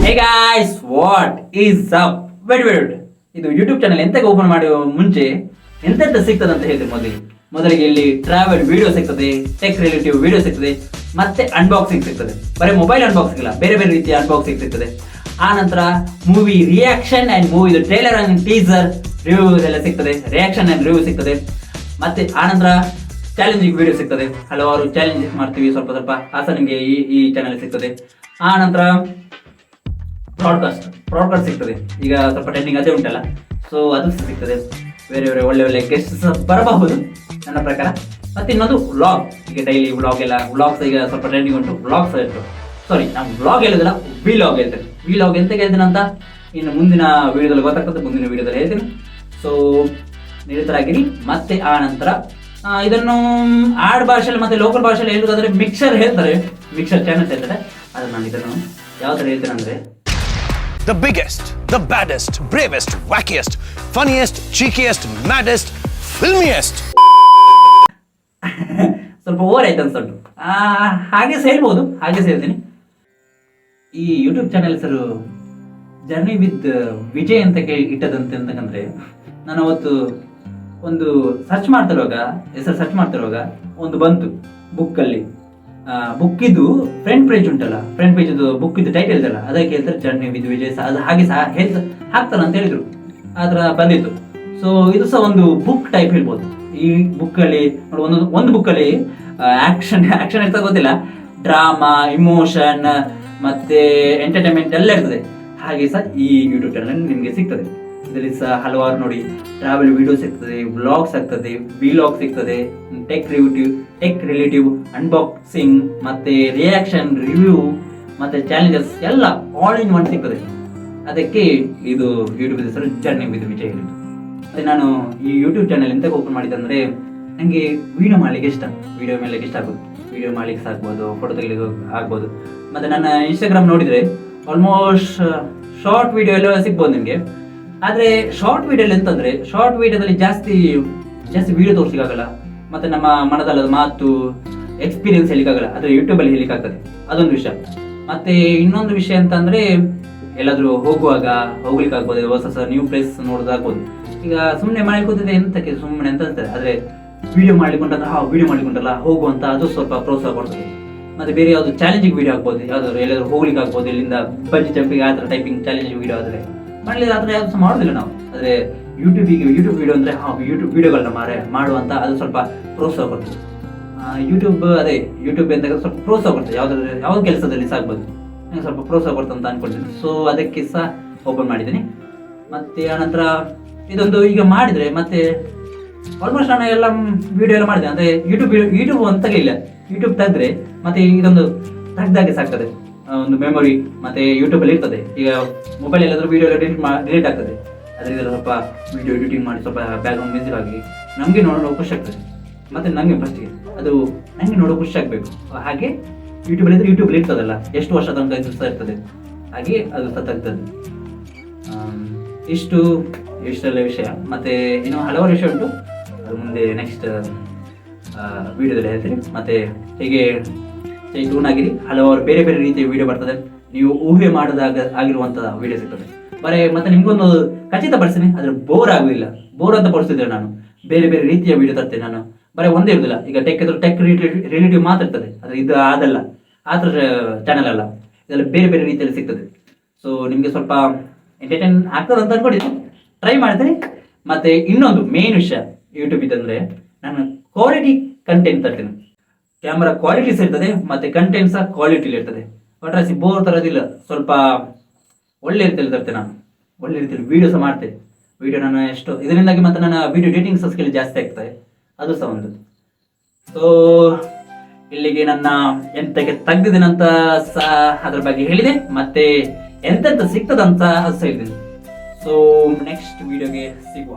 Hey guys, what is up? Wait ಇದು YouTube channel ಎಂತಕ್ಕೆ open ಮಾಡುವ ಮುಂಚೆ ಎಂತೆಂತ ಸಿಗ್ತದೆ ಅಂತ ಹೇಳ್ತೀನಿ. ಮೊದಲಿಗೆ ಇಲ್ಲಿ ಟ್ರಾವೆಲ್ ವಿಡಿಯೋ ಸಿಗ್ತದೆ, ಟೆಕ್ ರಿಲೇಟಿವ್ ವಿಡಿಯೋ ಸಿಗ್ತದೆ, ಮತ್ತೆ ಅನ್ಬಾಕ್ಸಿಂಗ್ ಸಿಗ್ತದೆ. ಬರೀ ಮೊಬೈಲ್ ಅನ್ಬಾಕ್ಸಿಂಗ್ ಇಲ್ಲ, ಬೇರೆ ಬೇರೆ ರೀತಿಯ ಅನ್ಬಾಕ್ಸಿಂಗ್ ಸಿಗ್ತದೆ. ಆ ನಂತರ movie reaction and movie trailer and teaser review ಎಲ್ಲ ಸಿಗ್ತದೆ, ರಿಯಾಕ್ಷನ್ ಅಂಡ್ ರಿವ್ಯೂ ಸಿಗ್ತದೆ. ಮತ್ತೆ ಆ ನಂತರ ಚಾಲೆಂಜಿಂಗ್ ವಿಡಿಯೋ ಸಿಗ್ತದೆ, ಹಲವಾರು ಚಾಲೆಂಜಸ್ ಮಾಡ್ತೀವಿ ಸ್ವಲ್ಪ ಸ್ವಲ್ಪ, ಆ ಸಹ ನಿಮಗೆ ಈ ಚಾನಲ್ ಸಿಗ್ತದೆ. ಆ ನಂತರ ಬ್ರಾಡ್ಕಾಸ್ಟ್ ಸಿಗ್ತದೆ, ಈಗ ಸ್ವಲ್ಪ ಟ್ರೆಂಡಿಂಗ್ ಅದೇ ಉಂಟಲ್ಲ, ಸೊ ಅದು ಸಿಗ್ತದೆ. ಬೇರೆ ಬೇರೆ ಒಳ್ಳೆ ಒಳ್ಳೆ ಗೆಸ್ಟ್ ಬರಬಹುದು ನನ್ನ ಪ್ರಕಾರ. ಮತ್ತೆ ಇನ್ನೊಂದು ವ್ಲಾಗ್, ಈಗ ಡೈಲಿ ವ್ಲಾಗ್ಸ್ ಈಗ ಸ್ವಲ್ಪ ಟ್ರೆಂಡಿಂಗ್ ಉಂಟು. ವ್ಲಾಗ್ಸ್ ಇತ್ತು, ಸಾರಿ ನಾನು ವ್ಲಾಗ್ ಹೇಳಿದಿಲ್ಲ, ವಿಲಾಗ್ ಹೇಳ್ತೇನೆ. ವಿಲಾಗ್ ಎಂತ ಹೇಳ್ತೀನಿ ಅಂತ ಇನ್ನು ಮುಂದಿನ ವಿಡಿಯೋದಲ್ಲಿ ಗೊತ್ತಾಗ್ತದೆ, ಮುಂದಿನ ವಿಡಿಯೋದಲ್ಲಿ ಹೇಳ್ತೀನಿ. ಸೊ ನಿರತರಾಗಿರಿ. ಮತ್ತೆ ಆ ನಂತರ ಇದನ್ನು ಆಡ್ ಭಾಷೆಯಲ್ಲಿ ಮತ್ತೆ ಲೋಕಲ್ ಭಾಷೆಯಲ್ಲಿ ಹೇಳುವುದಾದ್ರೆ ಮಿಕ್ಸರ್ ಚಾನಲ್ಸ್ ಹೇಳ್ತಾರೆ. ಆದರೆ ನಾನು ಇದನ್ನು ಯಾವ ಥರ ಹೇಳ್ತೇನೆ ಅಂದರೆ, the biggest, the baddest, bravest, wackiest, funniest, cheekiest, maddest, filmiest. ಸ್ವಲ್ಪ ಓವರ್ ಆಯ್ತು ಅನ್ಸುಂಟು, ಹಾಗೆ ಹೇಳ್ಬೋದು, ಹಾಗೆ ಹೇಳ್ತೀನಿ. ಈ ಯೂಟ್ಯೂಬ್ ಚಾನೆಲ್ ಹೆಸರು ಜರ್ನಿ ವಿತ್ ವಿಜಯ್ ಅಂತ ಇಟ್ಟದಂತೆ ಅಂತಂದ್ರೆ, ನಾನು ಅವತ್ತು ಒಂದು ಸರ್ಚ್ ಮಾಡ್ತಿರುವಾಗ ಒಂದು ಬಂತು ಬುಕ್ಕಲ್ಲಿ. ಬುಕ್ಕಿದು ಫ್ರಂಟ್ ಪೇಜ್ ಉಂಟಲ್ಲ, ಫ್ರಂಟ್ ಪೇಜ್ ಬುಕ್ಕಿದ್ದು ಟೈಟಲ್ ಇದಲ್ಲ, ಅದಕ್ಕೆ ಹೇಳ್ತಾರೆ ಜರ್ನಿ ವಿತ್ ವಿಜಯ್. ಅದು ಹಾಗೆ ಸಹ ಹಾಕ್ತಾರ ಅಂತ ಹೇಳಿದ್ರು, ಆತರ ಬಂದಿತ್ತು. ಸೊ ಇದು ಸಹ ಒಂದು ಬುಕ್ ಟೈಪ್ ಹೇಳ್ಬೋದು. ಈ ಬುಕ್ಕಲ್ಲಿ ಒಂದು ಬುಕ್ಕಲ್ಲಿ ಆಕ್ಷನ್ ಇರ್ತದೆ ಗೊತ್ತಿಲ್ಲ, ಡ್ರಾಮಾ, ಇಮೋಷನ್ ಮತ್ತೆ ಎಂಟರ್ಟೈನ್ಮೆಂಟ್ ಎಲ್ಲ ಇರ್ತದೆ. ಹಾಗೆ ಸಹ ಈ ಯೂಟ್ಯೂಬ್ ಚಾನಲ್ ನಿಮಗೆ ಸಿಗ್ತದೆ. ಇದರಲ್ಲಿ ಸಹ ಹಲವಾರು ನೋಡಿ ಟ್ರಾವೆಲ್ ವಿಡಿಯೋ ಸಿಗ್ತದೆ, ವ್ಲಾಗ್ಸ್ ಆಗ್ತದೆ, ವಿಲಾಗ್ ಸಿಗ್ತದೆ, ಟೆಕ್ ರಿಲೇಟಿವ್ ಅನ್ಬಾಕ್ಸಿಂಗ್ ಮತ್ತೆ ರಿಯಾಕ್ಷನ್ ರಿವ್ಯೂ ಮತ್ತೆ ಚಾಲೆಂಜಸ್ ಎಲ್ಲ ಆಲ್ ಇನ್ ಒನ್ ಸಿಗ್ತದೆ. ಅದಕ್ಕೆ ಇದು ಯೂಟ್ಯೂಬ್ ಹೆಸರು ಜರ್ನಿ ವಿತ್ ವಿಜಯ್. ಮತ್ತೆ ನಾನು ಈ ಯೂಟ್ಯೂಬ್ ಚಾನಲ್ ಎಂತ ಓಪನ್ ಮಾಡಿದೆ ಅಂದ್ರೆ, ನನಗೆ ವಿಡಿಯೋ ಮಾಡ್ಲಿಕ್ಕೆ ಇಷ್ಟ ಆಗೋದು. ವಿಡಿಯೋ ಮಾಡ್ಲಿಕ್ಕೆ ಸಾಕ್ಬೋದು, ಫೋಟೋ ತೆಗಿಲಿಕ್ಕೆ ಆಗ್ಬೋದು. ಮತ್ತೆ ನನ್ನ ಇನ್ಸ್ಟಾಗ್ರಾಮ್ ನೋಡಿದ್ರೆ ಆಲ್ಮೋಸ್ಟ್ ಶಾರ್ಟ್ ವಿಡಿಯೋ ಎಲ್ಲ ಸಿಗ್ಬೋದು ನಿಮಗೆ. ಆದ್ರೆ ಶಾರ್ಟ್ ವಿಡಿಯೋಲಿ ಎಂತಂದ್ರೆ, ಶಾರ್ಟ್ ವಿಡಿಯೋದಲ್ಲಿ ಜಾಸ್ತಿ ವಿಡಿಯೋ ತೋರಿಸಿಕಾಗಲ್ಲ, ಮತ್ತೆ ನಮ್ಮ ಮನದಲ್ಲದ ಮಾತು ಎಕ್ಸ್ಪೀರಿಯನ್ಸ್ ಹೇಳಿಕ್ಕಾಗಲ್ಲ. ಆದ್ರೆ ಯೂಟ್ಯೂಬ್ ಅಲ್ಲಿ ಹೇಳಿಕ್ಕಾಗ್ತದೆ, ಅದೊಂದು ವಿಷಯ. ಮತ್ತೆ ಇನ್ನೊಂದು ವಿಷಯ ಅಂತಂದ್ರೆ, ಎಲ್ಲಾದ್ರೂ ಹೋಗ್ಲಿಕ್ಕೆ ಆಗ್ಬೋದು, ಹೊಸ ನ್ಯೂ ಪ್ಲೇಸ್ ನೋಡೋದಾಗ್ಬೋದು. ಈಗ ಸುಮ್ಮನೆ ಮನೆ ಕೂತಿದ್ರೆ ಎಂತಕ್ಕೆ ಸುಮ್ಮನೆ ಅಂತ ಅನ್ಸ್ತದೆ. ಆದ್ರೆ ವಿಡಿಯೋ ಮಾಡ್ಲಿಕ್ಕುಂಟಲ್ಲ ಹೋಗುವಂತ, ಅದು ಸ್ವಲ್ಪ ಪ್ರೋತ್ಸಾಹ ಕೊಡ್ತದೆ. ಮತ್ತೆ ಬೇರೆ ಯಾವ್ದು ಚಾಲೆಂಜಿಂಗ್ ವಿಡಿಯೋ ಆಗ್ಬೋದು, ಯಾವ್ದಾದ್ರು ಎಲ್ಲಾದ್ರೂ ಹೋಗ್ಲಿಕ್ಕೆ ಆಗ್ಬೋದು, ಇಲ್ಲಿಂದ ಬಂಜಿ ಜಂಪಿಂಗ್ ಆ ಥರ ಟೈಪಿಂಗ್ ಚಾಲೆಂಜಿಂಗ್ ವಿಡಿಯೋ ಆದ್ರೆ ಮಾಡಲಿಲ್ಲ, ಆ ಥರ ಯಾವ್ದು ಸಹ ಮಾಡೋದಿಲ್ಲ ನಾವು. ಆದರೆ ಯೂಟ್ಯೂಬ್ ವಿಡಿಯೋ ಅಂದರೆ ಯೂಟ್ಯೂಬ್ ವಿಡಿಯೋಗಳನ್ನ ಮಾಡುವಂತ, ಅದು ಸ್ವಲ್ಪ ಪ್ರೋತ್ಸಾಹ ಕೊಡ್ತದೆ. ಯೂಟ್ಯೂಬ್ ಅಂತ ಸ್ವಲ್ಪ ಪ್ರೋತ್ಸಾಹ ಕೊಡ್ತದೆ, ಯಾವ್ದು ಕೆಲಸದಲ್ಲಿ ಸಾಗ್ಬೋದು, ನಂಗೆ ಸ್ವಲ್ಪ ಪ್ರೋತ್ಸಾಹ ಕೊಡ್ತದೆ ಅಂತ ಅನ್ಕೊಳ್ತೀನಿ. ಸೊ ಅದಕ್ಕೆ ಸಹ ಓಪನ್ ಮಾಡಿದ್ದೀನಿ. ಮತ್ತೆ ಆನಂತರ ಇದೊಂದು ಈಗ ಮಾಡಿದ್ರೆ ಮತ್ತೆ ಆಲ್ಮೋಸ್ಟ್ ನಾನು ಎಲ್ಲ ವಿಡಿಯೋ ಎಲ್ಲ ಮಾಡಿದೆ. ಅಂದರೆ ಯೂಟ್ಯೂಬ್ ಅಂತ ಇಲ್ಲ, ಯೂಟ್ಯೂಬ್ ತೆಗೆದ್ರೆ ಮತ್ತೆ ಇದೊಂದು ತೆಗ್ದಾಗೆ ಸಾಕ್ತದೆ, ಒಂದು ಮೆಮೊರಿ ಮತ್ತೆ ಯೂಟ್ಯೂಬ್ ಅಲ್ಲಿ ಇರ್ತದೆ. ಈಗ ಮೊಬೈಲ್ ಎಲ್ಲಾದ್ರೂ ವಿಡಿಯೋ ಡಿಲೀಟ್ ಆಗ್ತದೆ, ಅದರಿಂದ ಸ್ವಲ್ಪ ವಿಡಿಯೋ ಎಡಿಟಿಂಗ್ ಮಾಡಿ ಸ್ವಲ್ಪ ಬ್ಯಾಕ್ಗ್ರೌಂಡ್ ಮ್ಯೂಸಿಕ್ ಆಗಿ ನಮಗೆ ನೋಡೋ ಖುಷಿ ಆಗ್ತದೆ. ಮತ್ತೆ ನಂಗೆ ಫಸ್ಟಿಗೆ ಅದು ನಂಗೆ ನೋಡೋ ಖುಷಿ ಆಗ್ಬೇಕು. ಹಾಗೆ ಯೂಟ್ಯೂಬ್ ಅಲ್ಲಿ ಇರ್ತದಲ್ಲ, ಎಷ್ಟು ವರ್ಷ ತನಕ ಇದು ಸಹ ಇರ್ತದೆ, ಹಾಗೆ ಅದು ಸಹ ತೆಗ್ತದೆ. ಇಷ್ಟೆಲ್ಲ ವಿಷಯ. ಮತ್ತೆ ಇನ್ನೂ ಹಲವಾರು ವಿಷಯ ಉಂಟು, ಅದು ಮುಂದೆ ನೆಕ್ಸ್ಟ್ ವಿಡಿಯೋದಲ್ಲಿ ಹೇಳ್ತೀನಿ. ಮತ್ತೆ ಹೀಗೆ ಟ್ಯೂನ್ ಆಗಿರಿ, ಹಲವಾರು ಬೇರೆ ಬೇರೆ ರೀತಿಯ ವಿಡಿಯೋ ಬರ್ತದೆ, ನೀವು ಊಹೆ ಆಗಿರುವಂತಹ ವಿಡಿಯೋ ಸಿಗ್ತದೆ. ಮತ್ತೆ ನಿಮ್ಗೊಂದು ಖಚಿತಪಡಿಸ್ತೀನಿ, ಅದ್ರ ಬೋರ್ ಆಗುದಿಲ್ಲ. ಬೋರ್ ಅಂತ ಪಡಿಸ್ತಿದ್ರೆ ನಾನು ಬೇರೆ ಬೇರೆ ರೀತಿಯ ವಿಡಿಯೋ ತರ್ತೇನೆ. ನಾನು ಬರೀ ಒಂದೇ ಇರುದಿಲ್ಲ. ಈಗ ಟೆಕ್ ರಿಲೇಟಿವ್ ಮಾತ್ರ ಇರ್ತದೆ, ಆದ್ರೆ ಇದು ಅದಲ್ಲ, ಆ ಥರ ಚಾನಲ್ ಅಲ್ಲ, ಇದೆಲ್ಲ ಬೇರೆ ಬೇರೆ ರೀತಿಯಲ್ಲಿ ಸಿಗ್ತದೆ. ಸೊ ನಿಮ್ಗೆ ಸ್ವಲ್ಪ ಎಂಟರ್ಟೈನ್ ಆಗ್ತದೆ ಅಂತ ಅನ್ಕೊಂಡಿದ್ದೀನಿ, ಟ್ರೈ ಮಾಡ್ತೀನಿ. ಮತ್ತೆ ಇನ್ನೊಂದು ಮೇನ್ ವಿಷಯ ಯೂಟ್ಯೂಬ್ ಇದಂದ್ರೆ, ನಾನು ಕ್ವಾಲಿಟಿ ಕಂಟೆಂಟ್ ತರ್ತೇನೆ. ಕ್ಯಾಮರಾ ಕ್ವಾಲಿಟೀಸ್ ಇರ್ತದೆ, ಮತ್ತೆ ಕಂಟೆಂಟ್ ಸಹ ಕ್ವಾಲಿಟಿಲಿ ಇರ್ತದೆ. ಒಟ್ರಾಸಿ ಬೋರ್ ತರೋದಿಲ್ಲ, ಸ್ವಲ್ಪ ಒಳ್ಳೆ ರೀತಿಯಲ್ಲಿ ತರ್ತೇನೆ. ನಾನು ಒಳ್ಳೆ ರೀತಿಯಲ್ಲಿ ವಿಡಿಯೋ ಸಹ ಮಾಡ್ತೇನೆ. ವಿಡಿಯೋ ನಾನು ಇದರಿಂದಾಗಿ ಮತ್ತೆ ನನ್ನ ವಿಡಿಯೋ ಎಡಿಟಿಂಗ್ ಸ್ಕಿಲ್ ಜಾಸ್ತಿ ಆಗ್ತದೆ, ಅದು ಸಹ ಒಂದು. ಸೊ ಇಲ್ಲಿಗೆ ನನ್ನ ಎಂತಕ್ಕೆ ತೆಗ್ದಿದ್ದೀನಂತ ಸಹ ಅದ್ರ ಬಗ್ಗೆ ಹೇಳಿದೆ, ಮತ್ತೆ ಎಂತೆಂತ ಸಿಗ್ತದಂತ ಅದು ಸಹ ಹೇಳಿದ್ದೀನಿ. ಸೊ ನೆಕ್ಸ್ಟ್ ವಿಡಿಯೋಗೆ ಸಿಗುವ.